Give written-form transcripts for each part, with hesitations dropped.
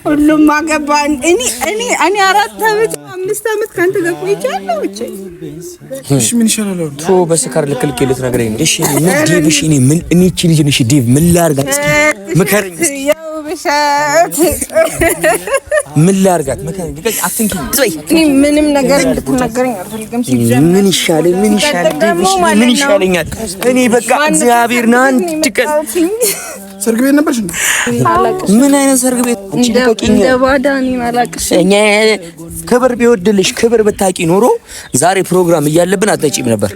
ሁሉም አገባን። እኔ 4 ዓመት 5 ዓመት ካንተ ጋር ቆይቻለሁ። እሺ ምን ይሻላል? ቶ በስካር ልክልክልት ነገር ነው። እሺ ምን እኔ እቺ ልጅ ነሽ ዴቭ ምን ላርጋት? ምከረኝ። ያው በሻት ምን ላርጋት? ምከረኝ። አትንኪኝ። እኔ ምንም ነገር እንድትናገረኝ አልፈልግም። ምን ይሻለኛል? እኔ በቃ እግዚአብሔርን አንድ ቀን ሰርግ ቤት ነበርሽ እንዴ? ምን አይነት ሰርግ ቤት? እንደ ባዳኒ ማላቅሽ እኛ ክብር ቢወድልሽ ክብር ብታቂ ኖሮ ዛሬ ፕሮግራም እያለብን አትጠጪም ነበር።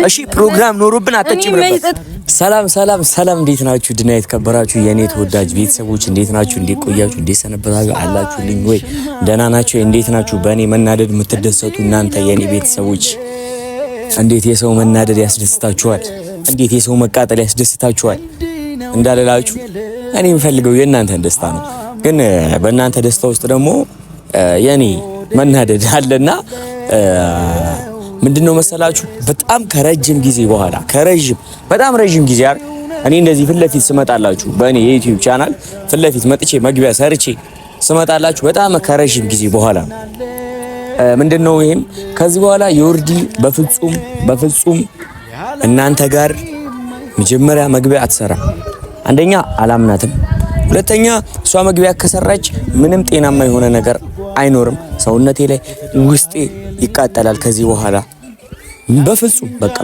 እሺ ፕሮግራም ኖሮብን አትጠጪም ነበር። ሰላም እንዴት ናችሁ? ድና የተከበራችሁ የኔ ተወዳጅ ቤተሰቦች እንዴት ናችሁ? እንዴት ቆያችሁ? እንዴት ሰነበታችሁ? አላችሁልኝ ወይ? ደህና ናችሁ? እንዴት ናችሁ? በእኔ መናደድ የምትደሰቱ እናንተ የኔ ቤተሰቦች እንዴት የሰው መናደድ ያስደስታችኋል? እንዴት የሰው መቃጠል ያስደስታችኋል? እንዳለላችሁ እኔ የምፈልገው የእናንተን ደስታ ነው። ግን በእናንተ ደስታ ውስጥ ደግሞ የኔ መናደድ አለና ምንድነው መሰላችሁ? በጣም ከረጅም ጊዜ በኋላ በጣም ረጅም ጊዜ አይደል እኔ እንደዚህ ፊት ለፊት ስመጣላችሁ በእኔ የዩቲዩብ ቻናል ፊት ለፊት መጥቼ መግቢያ ሰርቼ ስመጣላችሁ በጣም ከረጅም ጊዜ በኋላ ምንድነው ይሄም ከዚህ በኋላ ዮርዲ በፍጹም እናንተ ጋር መጀመሪያ መግቢያ አትሰራም። አንደኛ አላምናትም፣ ሁለተኛ እሷ መግቢያ ከሰራች ምንም ጤናማ የሆነ ነገር አይኖርም። ሰውነቴ ላይ ውስጤ ይቃጠላል። ከዚህ በኋላ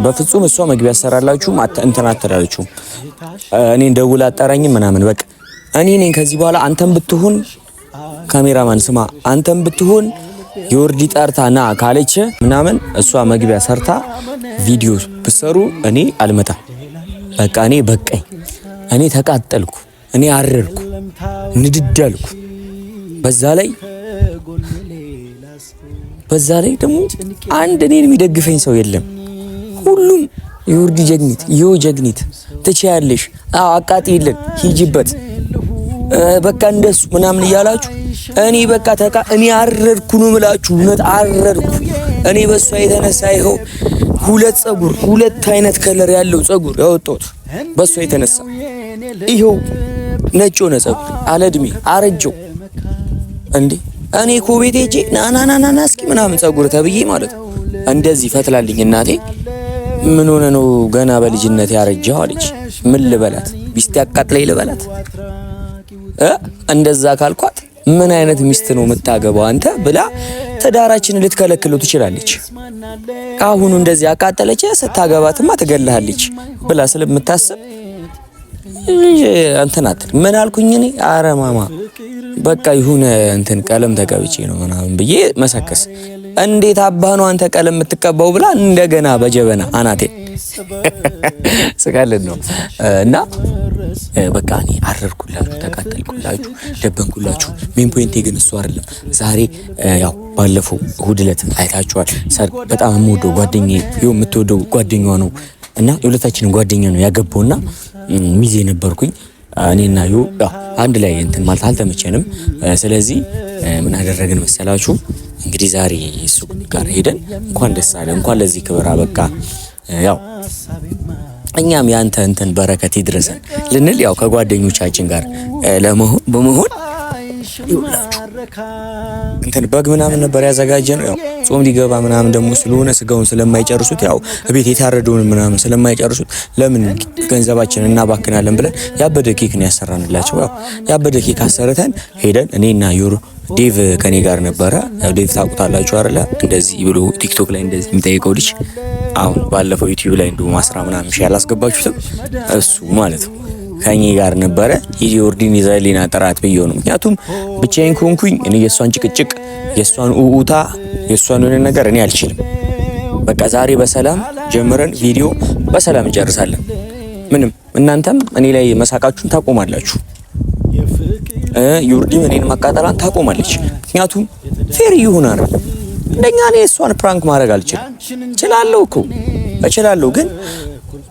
በፍጹም እሷ መግቢያ ሰራላችሁ እንትን አትላላችሁ። እኔን ደውላ አጣራኝም ምናምን በቃ እኔ ነኝ ከዚህ በኋላ አንተም ብትሆን ካሜራማን ስማ፣ አንተም ብትሆን ዮርዲ ጠርታና ካለች ምናምን እሷ መግቢያ ሰርታ ቪዲዮ ብሰሩ እኔ አልመጣም። በቃ እኔ በቃኝ። እኔ ተቃጠልኩ፣ እኔ አረርኩ፣ ንድዳልኩ። በዛ ላይ ደግሞ አንድ እኔን የሚደግፈኝ ሰው የለም። ሁሉም ዮርዲ ጀግኒት ትችያለሽ፣ አቃጥይልን፣ ሂጂበት በቃ እንደሱ ምናምን እያላችሁ እኔ በቃ እኔ አረርኩ ነው የምላችሁ። እውነት አረርኩ። እኔ በሷ የተነሳ ይኸው ሁለት አይነት ከለር ያለው ጸጉር ያወጣሁት በሷ የተነሳ ይኸው ነጭ ሆነ ጸጉር አለድሜ አረጀው እንዴ። እኔ እኮ ቤቴ ሄጄ ናናናና እስኪ ምናምን ጸጉር ተብዬ ማለት ነው እንደዚህ ፈትላልኝ እናቴ ምን ሆነ ነው ገና በልጅነት ያረጀው አለች። ምን ልበላት? ሚስት ያቃጥለኝ ልበላት? እንደዛ ካልኳት ምን አይነት ሚስት ነው የምታገባው አንተ ብላ ትዳራችንን ልትከለክለው ትችላለች። አሁን እንደዚህ አቃጠለች ስታገባትማ ትገልሃለች ብላ ስለምታስብ አንተናት ምን አልኩኝ እኔ አረማማ በቃ ይሁን እንትን ቀለም ተቀብቼ ነው ምናምን ብዬ መሰከስ። እንዴት አባህ ነው አንተ ቀለም የምትቀባው ብላ እንደገና በጀበና አናቴ ስቃልን ነው እና በቃ እኔ አረርኩላችሁ፣ ተቃጠልኩላችሁ፣ ደበንኩላችሁ። ሜን ፖይንቴ ግን እሱ አይደለም። ዛሬ ያው ባለፈው እሁድ ዕለት አይታችኋል። ሰርግ በጣም የምወደው ጓደኛዬ የምትወደው ጓደኛዋ ነው እና የሁለታችንን ጓደኛ ነው ያገባውና ሚዜ ነበርኩኝ እኔና ያው አንድ ላይ እንትን ማለት አልተመቸንም። ስለዚህ ምን አደረግን መሰላችሁ? እንግዲህ ዛሬ እሱ ጋር ሄደን እንኳን ደስ አለ እንኳን ለዚህ ክብር አበቃ ያው እኛም ያንተ እንትን በረከት ይድረሰን ልንል ያው ከጓደኞቻችን ጋር በመሆን ይውላችሁ እንትን በግ ምናምን ነበር ያዘጋጀነው። ያው ጾም ሊገባ ምናምን ደግሞ ስለሆነ ስጋውን ስለማይጨርሱት ያው ቤት የታረደውን ምናምን ስለማይጨርሱት ለምን ገንዘባችንን እናባክናለን ብለን ያበደ ኬክ ነው ያሰራንላቸው። ያው ያበደ ኬክ አሰርተን ሄደን እኔና ዴቭ ከኔ ጋር ነበረ። ዴቭ ታውቁታላችሁ አይደለ? እንደዚህ ብሎ ቲክቶክ ላይ እንደዚህ የሚጠይቀው ልጅ አሁን ባለፈው ዩቲዩብ ላይ እንደው ማስራ ምናምን ሺህ ያላስገባችሁትም እሱ ማለት ነው ከኔ ጋር ነበረ። ዮርዲን ይዘሊና ጥራት ብየው ነው። ምክንያቱም ብቻዬን ኮንኩኝ እኔ የሷን ጭቅጭቅ የሷን ኡኡታ የሷን የሆነ ነገር እኔ አልችልም። በቃ ዛሬ በሰላም ጀምረን ቪዲዮ በሰላም እንጨርሳለን። ምንም እናንተም እኔ ላይ መሳቃችሁን ታቆማላችሁ። ዮርዲን እኔን ማቃጠላን ታቆማለች። ምክንያቱም ፌር ይሆናል። እንደኛ እኔ እሷን ፕራንክ ማድረግ አልችልም። እችላለሁ ግን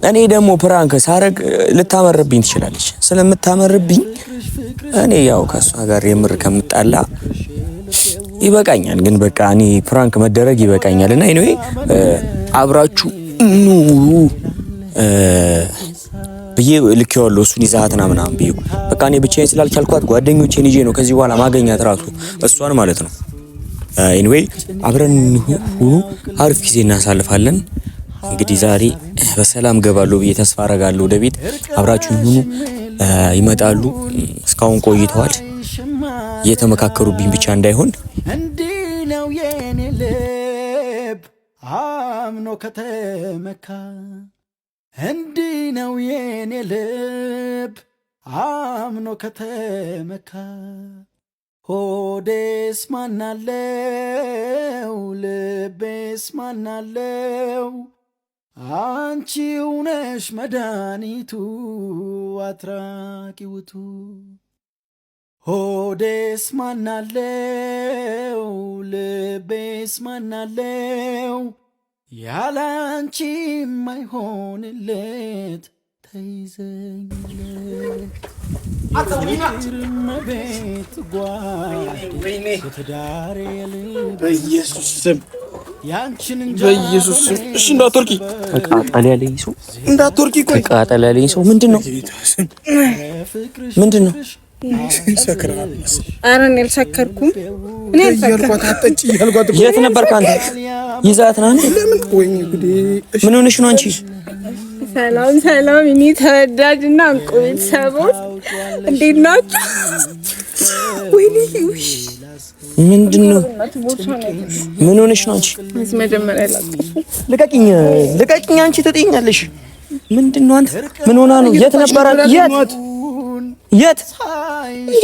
እኔ ደግሞ ፕራንክ ሳረግ ልታመርብኝ ትችላለች። ስለምታመርብኝ እኔ ያው ከሷ ጋር የምር ከምጣላ ይበቃኛል። ግን በቃ እኔ ፕራንክ መደረግ ይበቃኛልና ኤኒዌይ አብራችሁ ብዬ ልኬዋለሁ። እሱን ይዛሃትና ምናምን ብዬ በቃ እኔ ብቻዬን ስላልቻልኳት ጓደኞቼን ይዤ ነው ከዚህ በኋላ ማገኛት ራሱ እሷን ማለት ነው። ኤኒዌይ አብረን ሁሉ አሪፍ ጊዜ እናሳልፋለን። እንግዲህ ዛሬ በሰላም ገባለሁ ብዬ ተስፋ አረጋለሁ ወደ ቤት። አብራችሁ ሁኑ። ይመጣሉ። እስካሁን ቆይተዋል። እየተመካከሩብኝ ብቻ እንዳይሆን። እንዲህ ነው የኔ ልብ አምኖ ከተመካ፣ እንዲህ ነው የኔ ልብ አምኖ ከተመካ። ሆዴስ ማናለው ልቤስ ማናለው፣ አንቺው ነሽ መድኃኒቱ አትራቂውቱ። ሆዴስ ማናለው ልቤስ ማናለው፣ ያላንቺ ማይሆንለት ተይዘኝለት። ቤት ጓትዳሬ በኢየሱስ ስም ያንቺን በኢየሱስ ስም። እሺ እንዳትወርቂ ተቃጠል ያለኝ ሰው እንዳትወርቂ። ቆይ ተቃጠል ያለኝ ሰው ምንድነው? ምንድነው? ሰክራል። ኧረ እኔ አልሰከርኩም። እኔ እያልኳት አትጠጪ እያልኳት እኮ የት ነበርክ አንተ? ይዛት ና። ለምን? ወይኔ ጉዴ! ምን ሆነሽ ነው አንቺ? ሰላም ሰላም፣ እኔ ተወዳጅና እንቁ ቤተሰቦች እንዴት ናችሁ? ወይኔ ምንድነው? ምን ሆነሽ ነው አንቺ? መጀመሪያ ልቀቂኝ፣ ልቀቂኝ። አንቺ ትጥኛለሽ። ምንድነው አንተ? ምን ሆና ነው? የት ነበረ? የት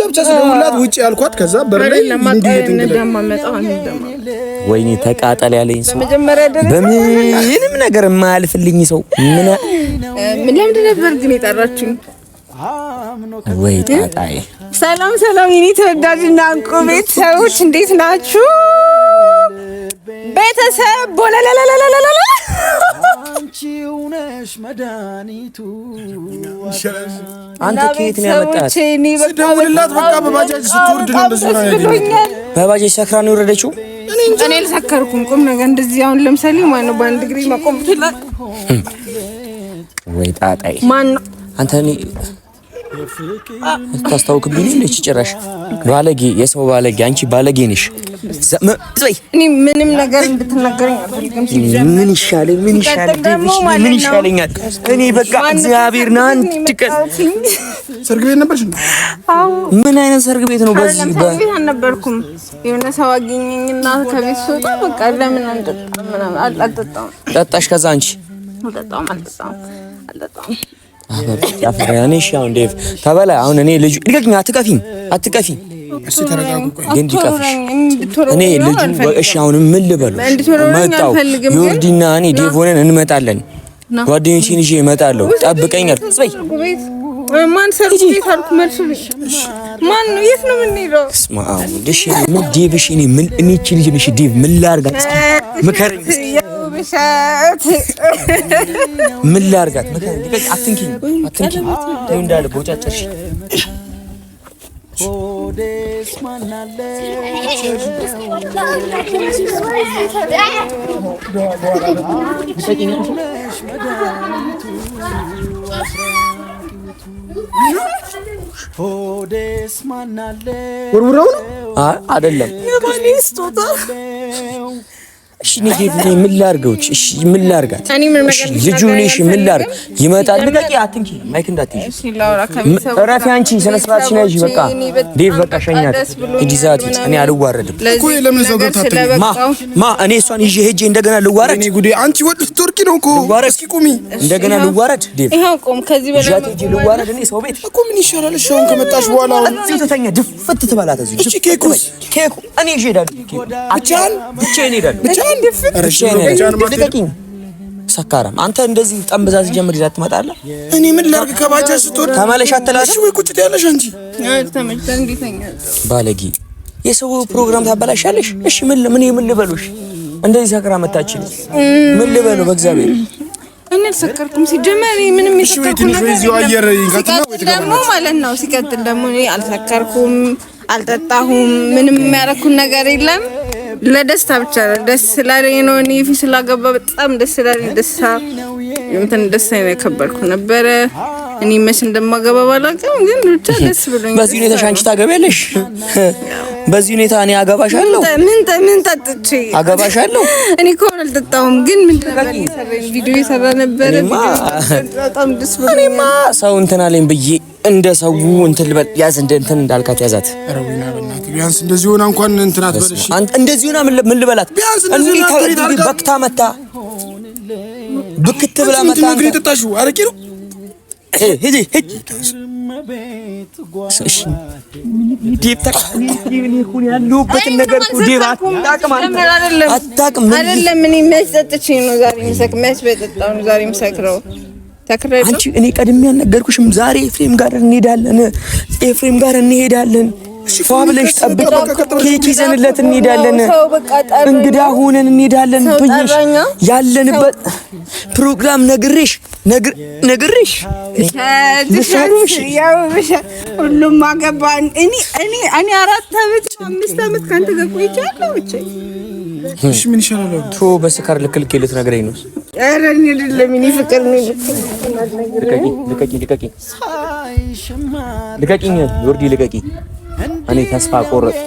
ብቻ ስለውላት ውጪ ያልኳት። ከዛ በርላይ ወይኔ ተቃጠል ያለኝ ሰው በምንም ነገር የማያልፍልኝ ሰው ምን ለምንድን ነበር ግን የጠራችሁኝ? ወይ ጣጣዬ። ሰላም ሰላም፣ የኔ ተወዳጅና እንቁ ቤተሰቦች እንዴት ናችሁ? ቤተሰብ ቦለለለለለለ አንቺው ነሽ መድኃኒቱ። አንተ ከየት ነው ያመጣት? ስደውልላት በቃ በባጃጅ ስትወርድ ነው እንደዚህ ነው ያደረገው። በባጃጅ ሰክራ ነው የወረደችው። እኔ አልሰከርኩም። ቁም ነገር እንደዚህ አሁን ለምሳሌ ማን ነው በአንድ እግሬ መቆም ይችላል? ወይ ጣጣዬ ማን ነው አንተ? እኔ ታስታውቅብኝ ነች ጭራሽ። ባለጌ፣ የሰው ባለጌ። አንቺ ባለጌ ነሽ። እኔ ምንም ነገር እንድትናገረኝ አልፈልግም። ምን ይሻለኝ? ምን ይሻለኛል? እኔ በቃ እግዚአብሔርን አንድ ቀን ሰርግ ቤት ነበርሽ? አዎ። ምን አይነት ሰርግ ቤት ነው? በዚህ ቤት አልነበርኩም። የሆነ ሰው አገኘኝና ከቤት ስወጣ በቃ ለምን አንጠጣም ምናምን አልጠጣም። ጠጣሽ? ከዛ አንቺ አልጠጣም። ያፈራኔሽ ያው ዴቭ ተበላ። አሁን እኔ ልጁ ልቀቂኝ። አትቀፊኝ። እሺ ተረጋጉ። ቆይ ግን ዲቀፍሽ እኔ ልጁ እሺ፣ አሁን ምን ልበሉ? መጣው ዮርዲና እኔ ዴቭ ሆነን እንመጣለን። ጓደኞቼን ይዤ እመጣለሁ። ጠብቀኛል። ጽይ ማን ሰርግ ቤት አልኩ። መልሱ ማን ነው? የት ነው የምንሄደው? ስማው ደሽ ምን ዴቭ? እሺ እኔ ምን እቺ ልጅ ነሽ ዴቭ? ምን ላርጋት? ምከረኝ። ምን ላርጋት? ምከረኝ። አትንኪኝ። ተይ እንዳለ ቦጫጨሽ። ሆዴስ ማናለ ሆዴስ ማናለ ወርውራው አይደለም። የማን ስጦታ? እሺ ንገሪኝ፣ ምን ላርገው? እሺ ምን ላርጋት? እሺ ልጁ ነሽ፣ ምን ላርግ? ይመጣል። ልቀቂ፣ አትንኪ፣ ማይክ እንዳትይጂ። እረፊ አንቺ፣ ስነ ስርዓትሽ ነሽ። በቃ ዴቭ፣ በቃ ሸኛት። ዲዛቲ እኔ አልዋረድም እኮ። ለምን ሰው ገብታችሁ ማ እኔ እሷን ይዤ ሄጄ እንደገና ልዋረድ? እኔ ጉዴ! አንቺ ወጥ ቱርኪ ነው እኮ። እስኪ ቁሚ፣ እንደገና ልዋረድ? ዴቭ ይሄው ቆም። ከዚህ በላይ ሄጄ ልዋረድ? እኔ ሰው ቤት እኮ ምን ይሻላል? እሺ አሁን ከመጣሽ በኋላ እዚህ ተተኛ፣ ድፍት ትበላት እዚህ። እሺ ኬኩስ? ኬኩ እኔ ይዤ እሄዳለሁ። ብቻዬን እሄዳለሁ። ልቀቂኝ። ሰካራም አንተ እንደዚህ ጠምበዛ ሲጀምር ይዛ ትመጣለህ። እኔ ምን ላድርግ? ከባጃጅ ስትወርድ ተመለሽ አትላሽ ወይ ቁጭ ትያለሽ አንቺ? ተመችተን እንዴተኛ ባለጌ፣ የሰው ፕሮግራም ታበላሻለሽ። እሺ ምን ልበሉሽ? እንደዚህ ሰክራ መታችኝ። ምን ልበለው? በእግዚአብሔር እኔ አልሰከርኩም። ሲጀመር ምንም ይሰከርኩም ደግሞ ማለት ነው። ሲቀጥል ደግሞ እኔ አልሰከርኩም፣ አልጠጣሁም፣ ምንም የሚያረኩን ነገር የለም። ለደስታ ብቻ ነው። ደስ ስላለኝ ነው። እኔ ስላገባ በጣም ደስ ስላለኝ ደስታ ነው ያከበርኩ ነበረ። እኔ መች እንደማገባ ባላውቅም ግን ብቻ ደስ ብሎኛል። በዚህ ሁኔታ አንቺ ታገቢያለሽ? በዚህ ሁኔታ እኔ አገባሻለሁ? ምን ጠጥቼ አገባሻለሁ? እኔ እኮ አልጠጣሁም፣ ግን ምንድን ነበር የሰራኝ ቪዲዮ የሰራ ነበረ። በጣም ደስ ብሎኛል። እኔማ ሰው እንትን አለኝ ብዬ እንደ ሰው እንትን ልበል ያዝ እንትን እንዳልካት ያዛት። አረዊና በእናትህ ቢያንስ እንደዚህ ሆና እንኳን እንትን አትበልሽ። አንተ እንደዚህ ሆና ምን ልበላት? እንዴ በክታ መታ ብክት ብላ መታ። አንተ ምን የጠጣሽው አረቄ ነው? ሂጂ እሺ ዲፕታ ያለሁበትን ነገር ዲባ አታውቅም አይደለም። እኔ የሚያስጠጥቼ ነው ዛሬ መች በጠጣሁ ነው ዛሬ የምሰክረው። አንቺ እኔ ቀድሜ ያልነገርኩሽም ዛሬ ኤፍሬም ጋር እንሄዳለን። ፏ ብለሽ ጠብቂ፣ ኬክ ይዘንለት እንሄዳለን፣ እንግዳ ሆነን እንሄዳለን ብዬሽ ያለንበት ፕሮግራም ነግሬሽ ሁሉም አገባን። እኔ 4 አመት 5 አመት ካንተ ጋር ቆይቻለሁ። እሺ ምን ይሻላል? በስካር ልክልክ ልትነግረኝ ነው? ኧረ እኔ አይደለም እኔ ፍቅር ነው። ልቀቂኝ ዮርዲ ልቀቂ። እኔ ተስፋ ቆረጥኩ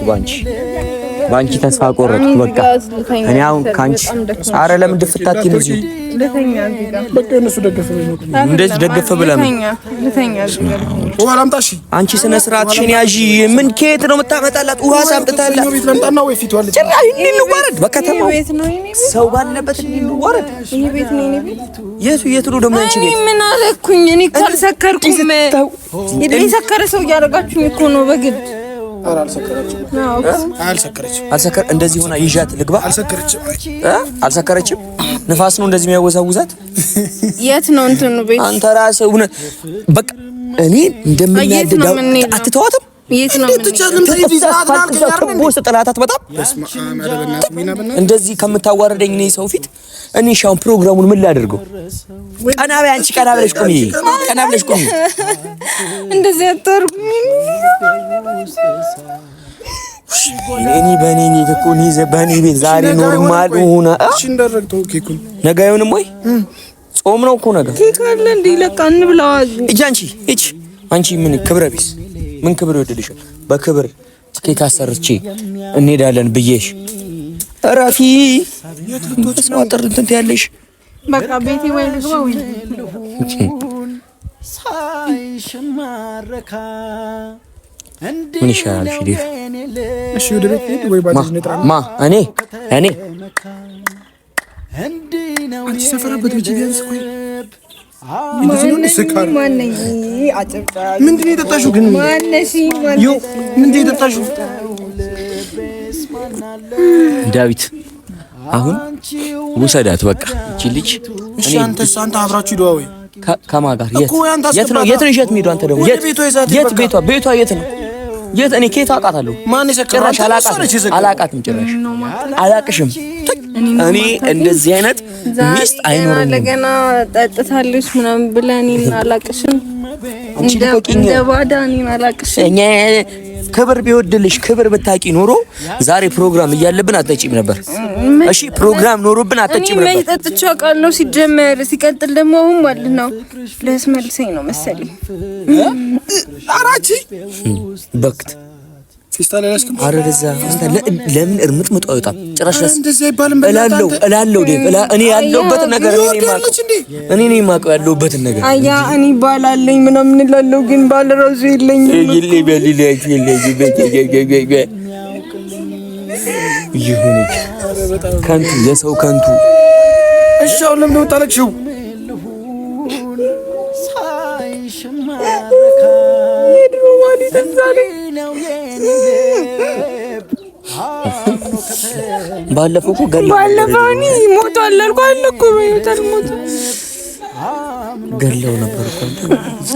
ባንቺ ተስፋ ቆረጥኩ። በቃ እኔ አሁን ካንቺ ኧረ ለምን ድፍታት ይነዚህ በቃ እነሱ እንደዚህ ደገፈ ብላ ውሃ ላምጣሽ። አንቺ ስነ ስርዓትሽን ያዢ። ምን ከየት ነው የምታመጣላት? ውሃ ሳምጥታላት ቤት ለምጣና ወይ ፊቷ ልጅ ጭራሽ እንወረድ በከተማው ሰው ባለበት እንወረድ። ይሄ ቤት ነው። እኔ ቤት የቱ ነው ደግሞ አንቺ ቤት? ምን አለኩኝ? እኔ እኮ አልሰከርኩም። የሰከረ ሰው እያደረጋችሁኝ እኮ ነው በግድ። አልሰከር እንደዚህ ሆና ይዣት ልግባ? አልሰከረችም። ንፋስ ነው እንደዚህ የሚያወዛውዛት። የት ነው እንትኑ ቤት? አንተ ራስህ እውነት በቃ እኔ እንደምናደዳው አትተዋትም። የት ነው ጥላታት በጣም እንደዚህ ከምታዋረደኝ እኔ ሰው ፊት እኔ ሻው ፕሮግራሙን ምን ላድርገው? ቀና በይ አንቺ፣ ቀና ብለሽ ቁሚ። እንደዚህ አታርጉኝ። እኔ በእኔ እኮ በእኔ ቤት ዛሬ ኖርማል ሆነ። እሺ እንደረግተው ኬኩን ነገ አይሆንም ወይ? ጾም ነው እኮ ነገ። ኬክ አለ እንዴ? ለካ እንብላው። አንቺ ምን ክብረ ቢስ ምን ክብር ይወደድሻል? በክብር ኬክ አሰርቼ እንሄዳለን ብዬሽ እረፊ። ነው እንትን ያለሽ በቃ ቤቴ ወይ ልግባ ወይ ምን ይሻላል? ፊዲፍ እሺ ወደ ቤት ሄድ ወይ ባጃጅ ነጥራ እኔ አንቺ ሰፈራበት ልጅ ቢያንስ ቆይ ምንድን ነው የጠጣሽው ግን? ምንድን ነው የጠጣሽው? ዳዊት አሁን ውሰዳት በቃ እቺ ልጅ። እሺ አንተ አብራችሁ ሂዱ ወይ? ከማን ጋር? የት ነው ይሸት የሚሄዱ? አንተ ደግሞ የት ቤቷ የት ነው? እኔ ከየት አውቃታለሁ? ማን ይሰከራል? ጭራሽ አላውቃትም። ጭራሽ አላውቅሽም። እኔ እንደዚህ አይነት ሚስት አይኖርም። ለገና ጠጥታለች ምናምን ብለህ እኔን አላውቅሽም። እንደ ባዳ እኔን አላውቅሽም። ክብር ቢወድልሽ ክብር ብታቂ ኖሮ ዛሬ ፕሮግራም እያለብን አትጠጪም ነበር። እሺ ፕሮግራም ኖሮብን አትጠጪም ነበር። እኔ ጠጥቼ አውቃለሁ ሲጀመር። ሲቀጥል ደግሞ አሁን ማለት ነው ለስመልሰኝ ነው መሰለኝ። አራቺ በክት ፊስታል ያስከም አረደዛ ለምን እርምጥምጥ አይወጣም? ጭራሽ እንደዚህ አይባልም። እላለሁ ዴቭ እኔ ያለሁበት ነገር እኔ ነኝ የማውቀው ያለሁበትን ነገር። አያ እኔ ባላለኝ ምናምን እላለሁ ግን ባልራሱ የለኝም። ይሁን ከንቱ የሰው ከንቱ። እሺ አሁን ለምን ወጣለችው? ባለፈው እኮ እኔ ሞቷል አልኳል እኮ ገለው ነበር እኮ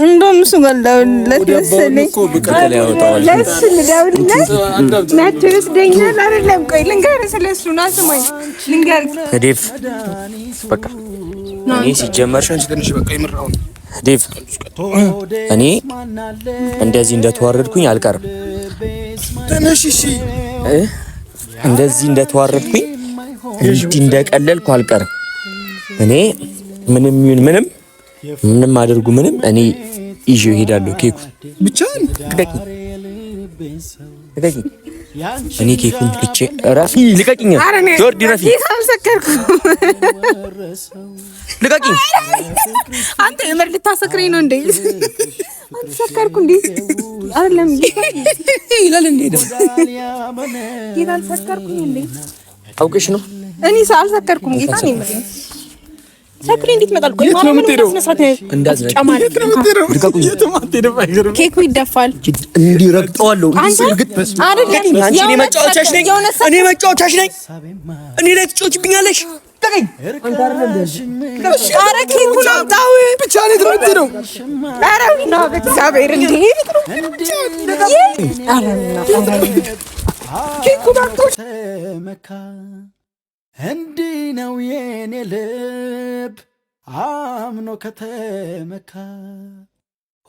እንደውም እሱ ገለው ለተሰለኝ ዴቭ በቃ እኔ ሲጀመር ዴቭ እኔ እንደዚህ እንደተዋረድኩኝ አልቀርም። እንደዚህ እንደተዋረድኩኝ እንዲህ እንደቀለልኩ አልቀርም። እኔ ምንም አድርጉ ምንም እኔ ይዤው እሄዳለሁ ኬኩን ብቻ ልቀቂኝ እኔ ኬኩን ብቻ ራፊ ልቀቂኝ ጆርዲ ራፊ ልቀቂኝ አንተ የምር ልታሰክረኝ ነው እንዴ አንተ ሰከርኩ እንዴ አይደለም ይላል እንዴ ነው ጌታን ሰከርኩኝ እንዴ አውቀሽ ነው እኔ ሳልሰከርኩም ጌታ ነኝ ሰክሬ እንዴት መጣል ቆይ ማለት ነው መስራት ጫማል ኬኩ ይደፋል እንዲረግጠዋለሁ እንዲርግጥ አይደለም አንቺ እኔ መጫወቻሽ ነኝ እኔ ላይ ትጮችብኛለሽ ተገኝ አንተ አይደለም ኧረ ኬኩን አምጣው ብቻ ነው የምትለው ኧረ ነው እግዚአብሔር እንዴ ኧረ ኬኩ ተመካ እንዲህ ነው የኔ ልብ አምኖ ከተመካ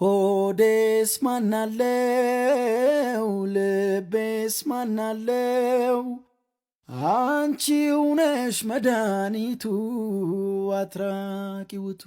ሆዴስ ማናለው ልቤስ ማናለው አንቺው ነሽ መድኃኒቱ አትራቂውቱ